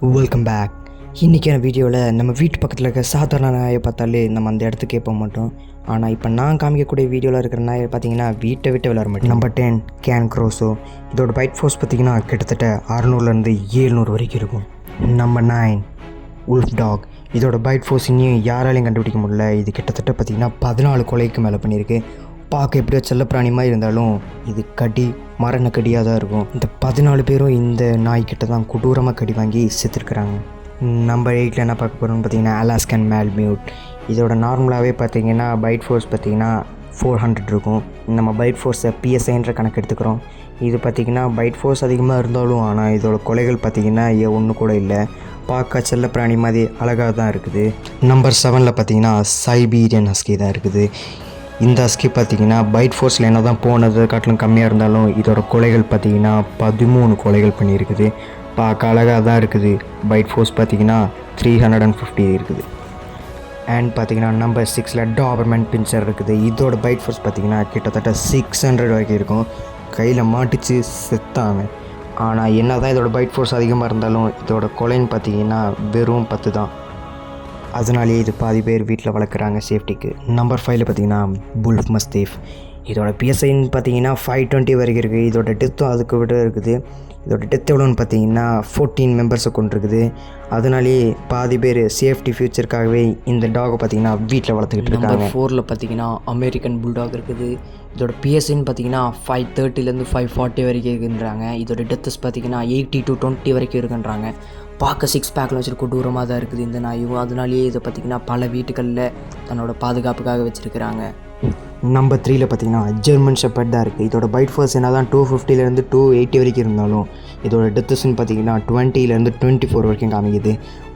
Welcome back. இன்றைக்கான வீடியோவில் நம்ம வீட்டு பக்கத்தில் இருக்க சாதாரண நாயை பார்த்தாலே நம்ம அந்த இடத்துக்கே போக மாட்டோம். ஆனால் இப்போ நான் காமிக்கக்கூடிய வீடியோவில் இருக்கிற நாயை பார்த்தீங்கன்னா வீட்டை விட்டு விளையாட மாட்டோம். Number 10 cane corso. இதோட பைட் ஃபோர்ஸ் பார்த்தீங்கன்னா கிட்டத்தட்ட 600லேருந்து 700 வரைக்கும் இருக்கும். Number 9 wolf dog. இதோட பைட் ஃபோர்ஸ் இன்னும் யாராலையும் கண்டுபிடிக்க முடியல. இது கிட்டத்தட்ட பார்த்தீங்கன்னா 14 கொலைக்கு மேலே பண்ணியிருக்கு. பார்க்க எப்படியோ செல்லப்பிராணி மாதிரி இருந்தாலும் இது மரண கடியாக தான் இருக்கும். இந்த 14 பேரும் இந்த நாய்க்கிட்ட தான் கொடூரமாக கடி வாங்கி செத்துருக்குறாங்க. நம்பர் 8 என்ன பார்க்க போகிறோம்னு பார்த்தீங்கன்னா அலாஸ்கன் மேல்மியூட். இதோட நார்மலாகவே பார்த்தீங்கன்னா பைட் ஃபோர்ஸ் பார்த்தீங்கன்னா 400 இருக்கும். நம்ம பைட் ஃபோர்ஸை PSIன்ற கணக்கு எடுத்துக்கிறோம். இது பார்த்திங்கன்னா பைட் ஃபோர்ஸ் அதிகமாக இருந்தாலும் ஆனால் இதோட கொலைகள் பார்த்திங்கன்னா ஒன்று கூட இல்லை. பார்க்க செல்லப்பிராணி மாதிரி அழகாக தான் இருக்குது. நம்பர் 7 பார்த்தீங்கன்னா சைபீரியன் ஹஸ்கி தான் இருக்குது. இந்த ஹஸ்கி பார்த்திங்கன்னா பைட் ஃபோர்ஸில் என்ன தான் போனது காட்டிலும் கம்மியாக இருந்தாலும் இதோட கொலைகள் பார்த்திங்கன்னா 13 கொலைகள் பண்ணியிருக்குது. பார்க்க அழகாக தான் இருக்குது. பைட் ஃபோர்ஸ் பார்த்திங்கன்னா 350 இருக்குது. அண்ட் பார்த்திங்கன்னா நம்பர் 6 டாபர்மேன் பின்ச்சர் இருக்குது. இதோட பைட் ஃபோர்ஸ் பார்த்திங்கன்னா கிட்டத்தட்ட 600 வரைக்கும் இருக்கும். கையில் மாட்டிச்சு செத்தாங்க. ஆனால் என்ன தான் இதோட பைட் ஃபோர்ஸ் அதிகமாக இருந்தாலும் இதோட கொலைன்னு பார்த்திங்கன்னா வெறும் 10 தான். அதனாலேயே இது பாதி பேர் வீட்டில் வளர்க்குறாங்க சேஃப்டிக்கு. நம்பர் 5 பார்த்தீங்கன்னா புல்ஃப் மஸ்தீஃப். இதோட PSIன்னு பார்த்தீங்கன்னா 520 வரைக்கும் இருக்குது. இதோட டெத்தும் அதுக்கு விட இருக்குது. இதோட டெத் எவ்வளோன்னு பார்த்தீங்கன்னா 14 மெம்பர்ஸை கொண்டிருக்குது. அதனாலேயே பாதி பேர் சேஃப்டி ஃபியூச்சருக்காகவே இந்த டாகை பார்த்தீங்கன்னா வீட்டில் வளர்த்துக்கிட்டு இருக்காங்க. நம்பர் 4 பார்த்தீங்கன்னா அமெரிக்கன் புல்டாக் இருக்குது. இதோட PSIன்னு பார்த்தீங்கன்னா 530லேருந்து 540 வரைக்கும் இருக்குன்றாங்க. இதோட டெத்தஸ் பார்த்தீங்கன்னா 80 to 20 வரைக்கும் இருக்குன்றாங்க. பார்க்க 6 பேக்கில் வச்சுருக்க கொடூரமாக தான் இருக்குது இந்த நாயும். அதனாலேயே இதை பார்த்திங்கன்னா பல வீட்டுகளில் தன்னோட பாதுகாப்புக்காக வச்சுருக்கிறாங்க. நம்பர் 3 பார்த்திங்கன்னா ஜெர்மன் ஷெப்பர்ட் தான் இருக்குது. இதோட பைட் ஃபோர்ஸ் என்ன தான் 250லேருந்து 280 வரைக்கும் இருந்தாலும் இதோட டெத்துஸ்ன்னு பார்த்திங்கன்னா 20லேருந்து 24 வரைக்கும் காமிக்குது.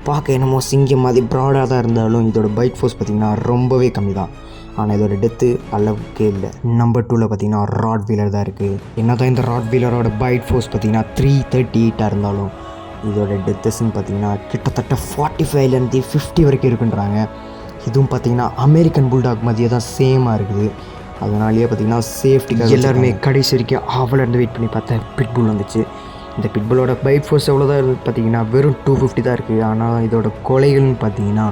பார்க்க என்னமோ சிங்கம் மாதிரி ப்ராடாக தான் இருந்தாலும் இதோட பைட் ஃபோர்ஸ் பார்த்திங்கன்னா ரொம்பவே கம்மி தான். ஆனால் இதோட டெத்து அளவுக்கே இல்லை. நம்பர் 2 பார்த்திங்கன்னா ராட் வீலர் தான் இருக்குது. என்ன தான் இந்த ராட் வீலரோட பைட் ஃபோர்ஸ் பார்த்திங்கன்னா 338 இருந்தாலும் இதோட டெத்துன்னு பார்த்திங்கன்னா கிட்டத்தட்ட 45லேருந்து 50 வரைக்கும் இருக்குன்றாங்க. இதுவும் பார்த்திங்கன்னா அமெரிக்கன் புல்டாக் மாதிரியே தான் சேமாக இருக்குது. அதனாலேயே பார்த்திங்கன்னா சேஃப்டிக்காக எல்லாருமே கடைசி வரைக்கும் அவளேருந்து வெயிட் பண்ணி பார்த்தேன் பிட்புல் வந்துச்சு. இந்த பிட்புல்லோட பைட் ஃபோர்ஸ் எவ்வளோதான் இருக்குது பார்த்திங்கன்னா வெறும் 250 தான் இருக்குது. ஆனால் இதோட கொலைகள்னு பார்த்திங்கன்னா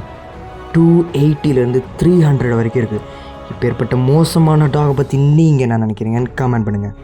280லேருந்து 300 வரைக்கும் இருக்குது. இப்போ ஏற்பட்ட மோசமான டாகை பற்றி நீங்கள் என்ன நினைக்கிறீங்கன்னு கமெண்ட் பண்ணுங்கள்.